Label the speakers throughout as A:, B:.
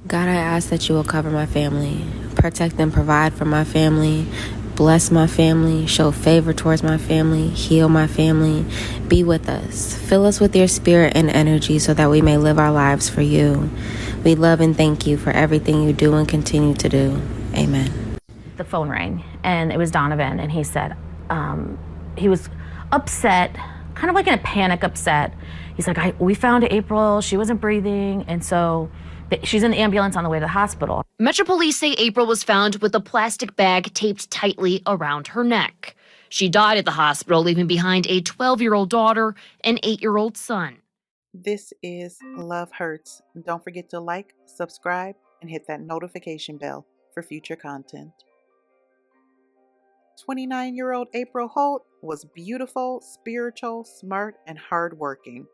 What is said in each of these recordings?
A: God, I ask that you will cover my family, protect and provide for my family, bless my family, show favor towards my family, heal my family, be with us. Fill us with your spirit and energy so that we may live our lives for you. We love and thank you for everything you do and continue to do. Amen.
B: The phone rang, and it was Donovan, and he said he was upset, kind of like in a panic upset. He's like, we found April, she wasn't breathing, and so she's in the ambulance on the way to the hospital.
C: Metro Police say April was found with a plastic bag taped tightly around her neck. She died at the hospital, leaving behind a 12-year-old daughter and 8-year-old son.
D: This is Love Hurts. Don't forget to like, subscribe, and hit that notification bell for future content. 29-year-old April Holt was beautiful, spiritual, smart, and hardworking.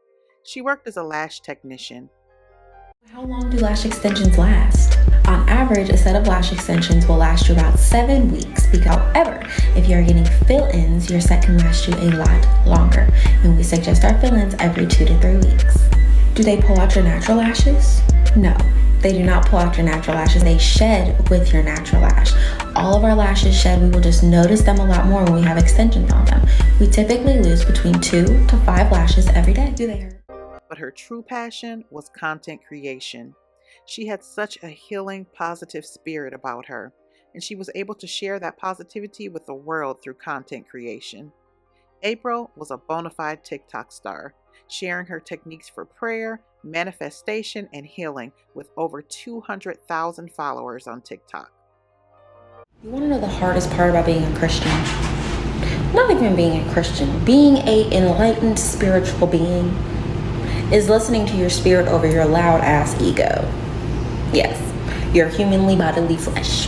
D: She worked as a lash technician.
E: How long do lash extensions last? On average, a set of lash extensions will last you about 7 weeks. However, if you're getting fill-ins, your set can last you a lot longer. And we suggest our fill-ins every 2 to 3 weeks. Do they pull out your natural lashes? No, they do not pull out your natural lashes. They shed with your natural lash. All of our lashes shed. We will just notice them a lot more when we have extensions on them. We typically lose between 2 to 5 lashes every day. Do they hurt?
D: But her true passion was content creation. She had such a healing, positive spirit about her, and she was able to share that positivity with the world through content creation. April was a bona fide TikTok star, sharing her techniques for prayer, manifestation, and healing with over 200,000 followers on TikTok.
E: You want to know the hardest part about being a Christian? Not even being a Christian, being an enlightened spiritual being is listening to your spirit over your loud ass ego. Yes, your humanly bodily flesh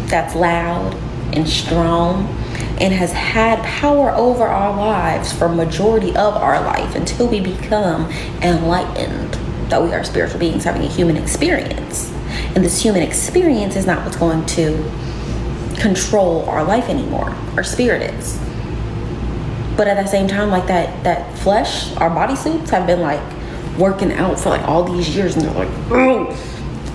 E: that's loud and strong and has had power over our lives for majority of our life until we become enlightened, that we are spiritual beings having a human experience. And this human experience is not what's going to control our life anymore. Our spirit is. But at the same time, like that flesh, our bodysuits have been like working out for like all these years, and they're like, oh,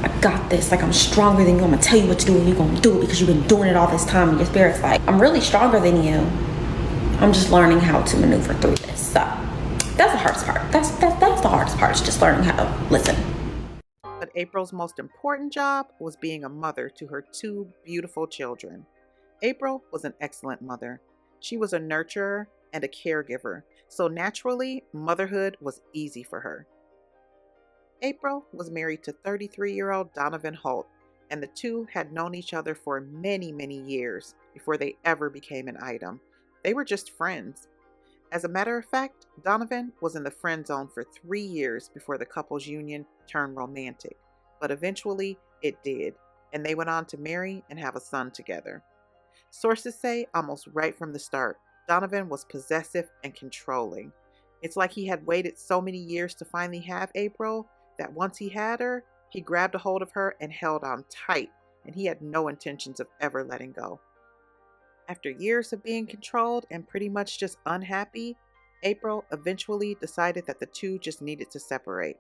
E: I got this. Like, I'm stronger than you. I'm gonna tell you what to do, and you're gonna do it because you've been doing it all this time. And your spirit's like, I'm really stronger than you. I'm just learning how to maneuver through this. So that's the hardest part. That's the hardest part. Is just learning how to listen.
D: But April's most important job was being a mother to her 2 beautiful children. April was an excellent mother. She was a nurturer and a caregiver, so naturally, motherhood was easy for her. April was married to 33-year-old Donovan Holt, and the two had known each other for many, many years before they ever became an item. They were just friends. As a matter of fact, Donovan was in the friend zone for 3 years before the couple's union turned romantic, but eventually it did, and they went on to marry and have a son together. Sources say almost right from the start, Donovan was possessive and controlling. It's like he had waited so many years to finally have April that once he had her, he grabbed a hold of her and held on tight, and he had no intentions of ever letting go. After years of being controlled and pretty much just unhappy, April eventually decided that the two just needed to separate.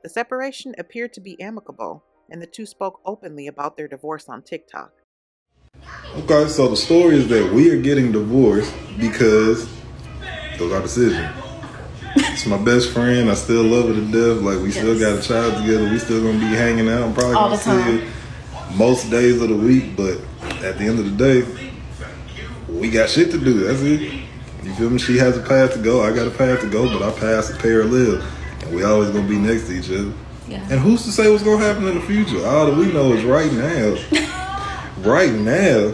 D: The separation appeared to be amicable, and the two spoke openly about their divorce on TikTok.
F: Okay, so the story is that we are getting divorced because it was our decision. It's my best friend. I still love her to death. Like, we still got a child together. We still gonna be hanging out. I'm probably gonna see her most days of the week, but at the end of the day, we got shit to do. That's it. You feel me? She has a path to go. I got a path to go, but our paths pay her live, and we always gonna be next to each other. Yeah. And who's to say what's gonna happen in the future? All that we know is right now. Right now,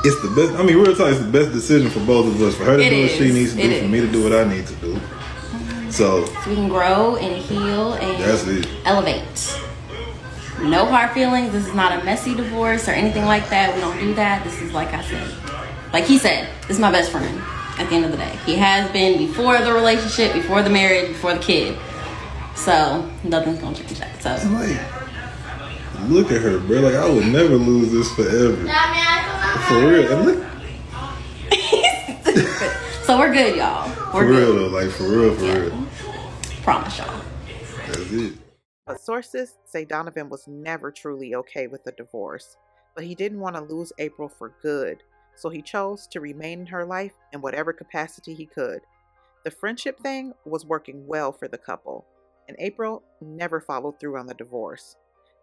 F: it's the best. I mean, real talk, it's the best decision for both of us. For her to do what she needs to do, for me to do what I need to do. So
E: we can grow and heal and
F: that's it.
E: Elevate. No hard feelings. This is not a messy divorce or anything like that. We don't do that. This is, like I said, like he said, this is my best friend at the end of the day. He has been before the relationship, before the marriage, before the kid. So nothing's gonna change that. So
F: like, look at her, bro. Like, I would never lose this forever. For real. And look.
E: So we're good, y'all.
F: We're for real, good. Though. Like, for real, for real.
E: Promise y'all.
F: That's it.
D: But sources say Donovan was never truly okay with the divorce, but he didn't want to lose April for good, so he chose to remain in her life in whatever capacity he could. The friendship thing was working well for the couple, and April never followed through on the divorce.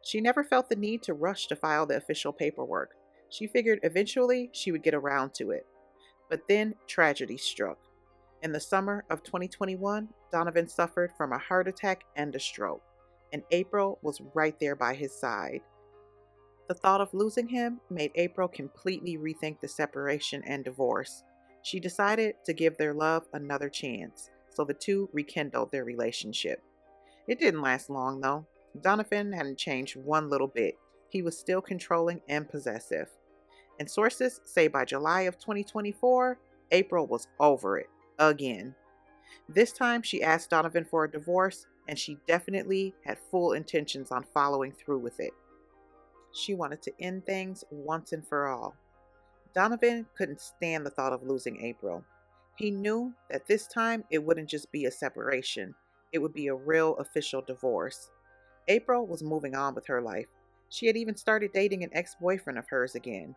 D: She never felt the need to rush to file the official paperwork. She figured eventually she would get around to it. But then tragedy struck. In the summer of 2021, Donovan suffered from a heart attack and a stroke, and April was right there by his side. The thought of losing him made April completely rethink the separation and divorce. She decided to give their love another chance, so the two rekindled their relationship. It didn't last long, though. Donovan hadn't changed one little bit. He was still controlling and possessive. And sources say by July of 2024, April was over it again. This time she asked Donovan for a divorce, and she definitely had full intentions on following through with it. She wanted to end things once and for all. Donovan couldn't stand the thought of losing April. He knew that this time it wouldn't just be a separation, it would be a real official divorce. April was moving on with her life. She had even started dating an ex-boyfriend of hers again.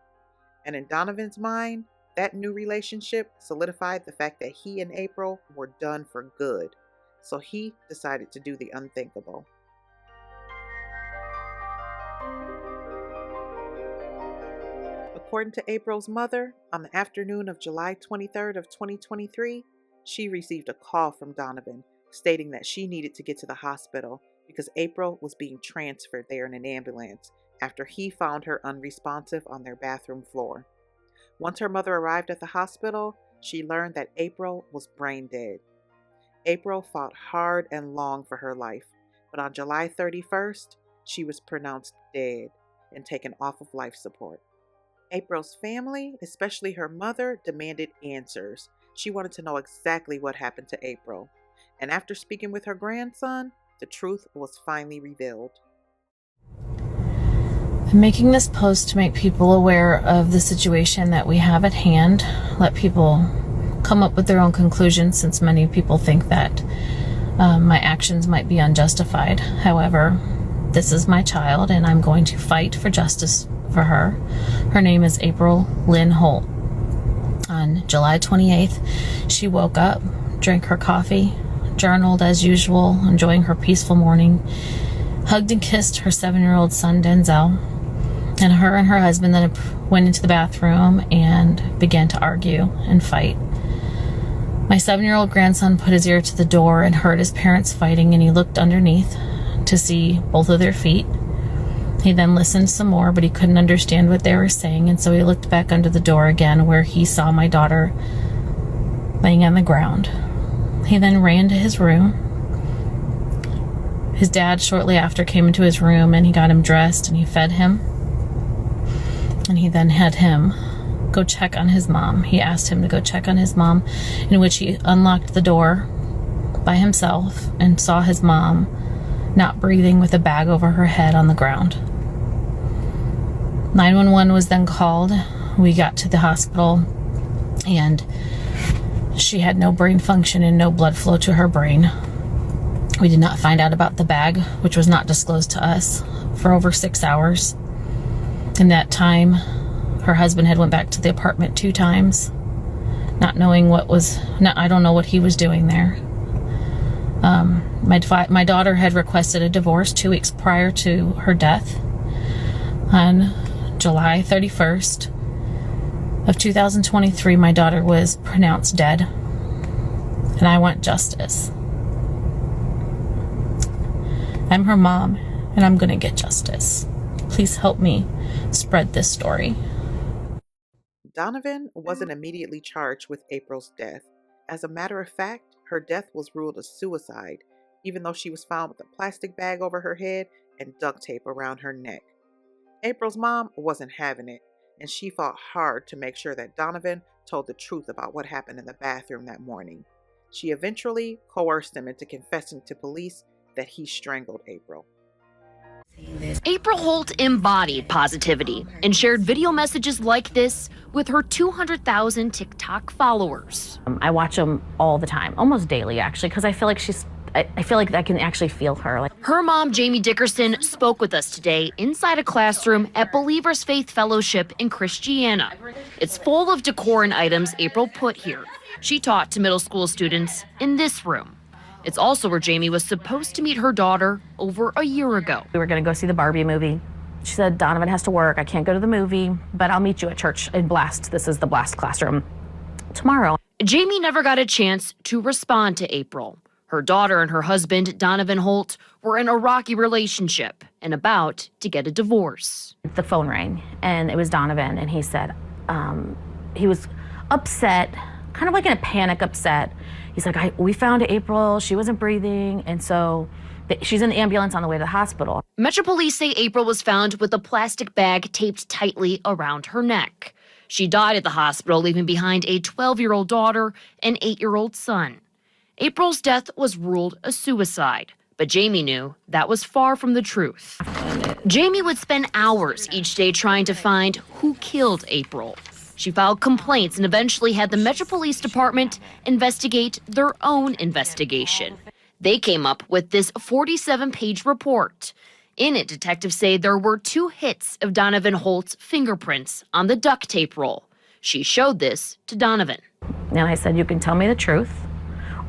D: And in Donovan's mind, that new relationship solidified the fact that he and April were done for good. So he decided to do the unthinkable. According to April's mother, on the afternoon of July 23rd of 2023, she received a call from Donovan stating that she needed to get to the hospital because April was being transferred there in an ambulance after he found her unresponsive on their bathroom floor. Once her mother arrived at the hospital, she learned that April was brain dead. April fought hard and long for her life, but on July 31st, she was pronounced dead and taken off of life support. April's family, especially her mother, demanded answers. She wanted to know exactly what happened to April. And after speaking with her grandson, the truth was finally revealed.
B: I'm making this post to make people aware of the situation that we have at hand. Let people come up with their own conclusions, since many people think that my actions might be unjustified. However, this is my child, and I'm going to fight for justice for her. Her name is April Lynn Holt. On July 28th, she woke up, drank her coffee, journaled as usual, enjoying her peaceful morning, hugged and kissed her 7-year-old son Denzel, and her husband then went into the bathroom and began to argue and fight. My 7-year-old grandson put his ear to the door and heard his parents fighting, and he looked underneath to see both of their feet. He then listened some more, but he couldn't understand what they were saying, and so he looked back under the door again, where he saw my daughter laying on the ground. He then ran to his room. His dad shortly after came into his room, and he got him dressed and he fed him. And he then had him go check on his mom. He asked him to go check on his mom, in which he unlocked the door by himself and saw his mom not breathing with a bag over her head on the ground. 911 was then called. We got to the hospital, and she had no brain function and no blood flow to her brain. We did not find out about the bag, which was not disclosed to us, for over 6 hours. In that time, her husband had went back to the apartment 2 times, not knowing I don't know what he was doing there. My daughter had requested a divorce 2 weeks prior to her death. On July 31st of 2023, my daughter was pronounced dead, and I want justice. I'm her mom, and I'm going to get justice. Please help me spread this story.
D: Donovan wasn't immediately charged with April's death. As a matter of fact, her death was ruled a suicide, even though she was found with a plastic bag over her head and duct tape around her neck. April's mom wasn't having it, and she fought hard to make sure that Donovan told the truth about what happened in the bathroom that morning. She eventually coerced him into confessing to police that he strangled April.
C: April Holt embodied positivity and shared video messages like this with her 200,000 TikTok followers.
B: I watch them all the time, almost daily actually, because I feel like she's I feel like I can actually feel her. Like,
C: Her mom, Jamie Dickerson, spoke with us today inside a classroom at Believers Faith Fellowship in Christiana. It's full of decor and items April put here. She taught to middle school students in this room. It's also where Jamie was supposed to meet her daughter over a year ago.
B: we were going to go see the Barbie movie. She said, Donovan has to work. I can't go to the movie, but I'll meet you at church in Blast. This is the Blast classroom tomorrow.
C: Jamie never got a chance to respond to April. Her daughter and her husband, Donovan Holt, were in a rocky relationship and about to get a divorce.
B: The phone rang, and it was Donovan, and he said he was upset, kind of like in a panic upset. He's like, we found April. She wasn't breathing, and so she's in the ambulance on the way to the hospital.
C: Metro Police say April was found with a plastic bag taped tightly around her neck. She died at the hospital, leaving behind a 12-year-old daughter and 8-year-old son. April's death was ruled a suicide, but Jamie knew that was far from the truth. Jamie would spend hours each day trying to find who killed April. She filed complaints and eventually had the Metro Police Department investigate their own investigation. They came up with this 47-page report. In it, detectives say there were 2 hits of Donovan Holt's fingerprints on the duct tape roll. She showed this to Donovan.
B: And I said, you can tell me the truth,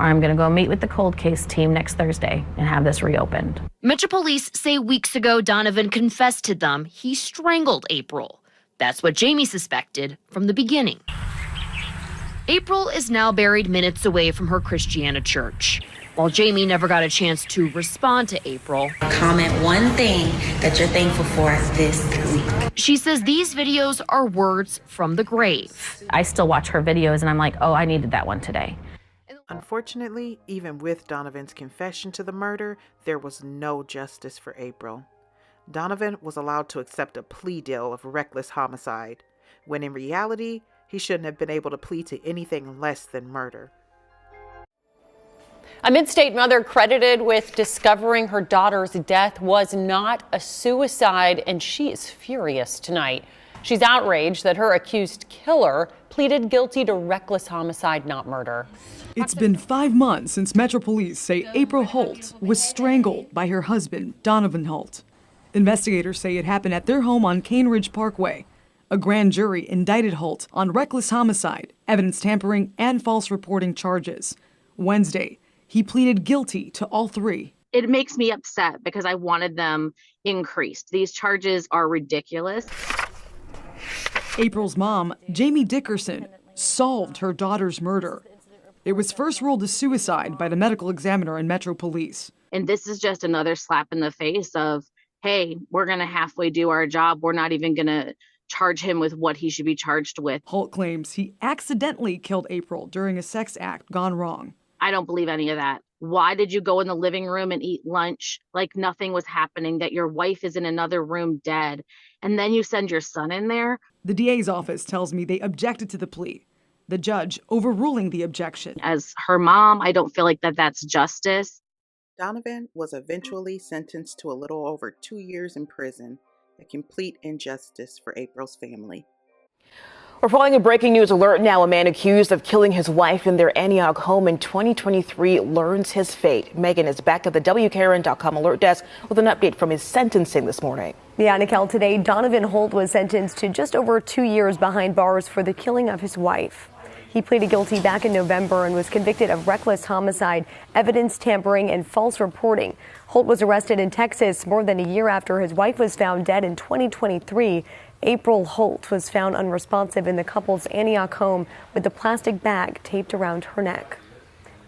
B: or I'm going to go meet with the cold case team next Thursday and have this reopened.
C: Metro Police say weeks ago Donovan confessed to them he strangled April. That's what Jamie suspected from the beginning. April is now buried minutes away from her Christiana church. While Jamie never got a chance to respond to April,
E: Comment one thing that you're thankful for this week.
C: she says these videos are words from the grave.
B: I still watch her videos, and I'm like, oh, I needed that one today.
D: Unfortunately, even with Donovan's confession to the murder, there was no justice for April. Donovan was allowed to accept a plea deal of reckless homicide, when in reality, he shouldn't have been able to plead to anything less than murder.
G: A mid-state mother credited with discovering her daughter's death was not a suicide, and she is furious tonight. She's outraged that her accused killer pleaded guilty to reckless homicide, not murder.
H: It's been 5 months since Metro Police say April Holt was strangled by her husband, Donovan Holt. Investigators say it happened at their home on Cane Ridge Parkway. A grand jury indicted Holt on reckless homicide, evidence tampering, and false reporting charges. Wednesday, he pleaded guilty to all 3.
I: It makes me upset because I wanted them increased. These charges are ridiculous.
H: April's mom, Jamie Dickerson, solved her daughter's murder. It was first ruled a suicide by the medical examiner and Metro Police.
I: And this is just another slap in the face of, hey, we're going to halfway do our job. We're not even going to charge him with what he should be charged with.
H: Holt claims he accidentally killed April during a sex act gone wrong.
I: I don't believe any of that. Why did you go in the living room and eat lunch like nothing was happening, that your wife is in another room dead, and then you send your son in there?
H: The DA's office tells me they objected to the plea, the judge overruling the objection.
I: As her mom, I don't feel like that's justice.
D: Donovan was eventually sentenced to a little over 2 years in prison, a complete injustice for April's family.
J: We're following a breaking news alert now. A man accused of killing his wife in their Antioch home in 2023 learns his fate. Megan is back at the WKRN.com alert desk with an update from his sentencing this morning.
K: Yeah, Nicole, today Donovan Holt was sentenced to just over 2 years behind bars for the killing of his wife. He pleaded guilty back in November and was convicted of reckless homicide, evidence tampering, and false reporting. Holt was arrested in Texas more than a year after his wife was found dead in 2023. April Holt was found unresponsive in the couple's Antioch home with a plastic bag taped around her neck.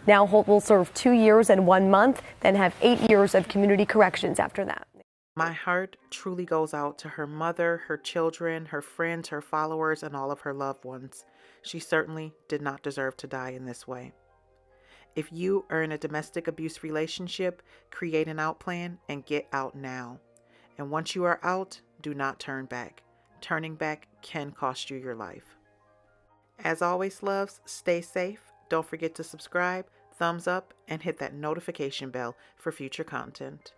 K: Now Holt will serve 2 years and 1 month, then have 8 years of community corrections after that.
D: My heart truly goes out to her mother, her children, her friends, her followers, and all of her loved ones. She certainly did not deserve to die in this way. If you are in a domestic abuse relationship, create an out plan and get out now. And once you are out, do not turn back. Turning back can cost you your life. As always, loves, stay safe. Don't forget to subscribe, thumbs up, and hit that notification bell for future content.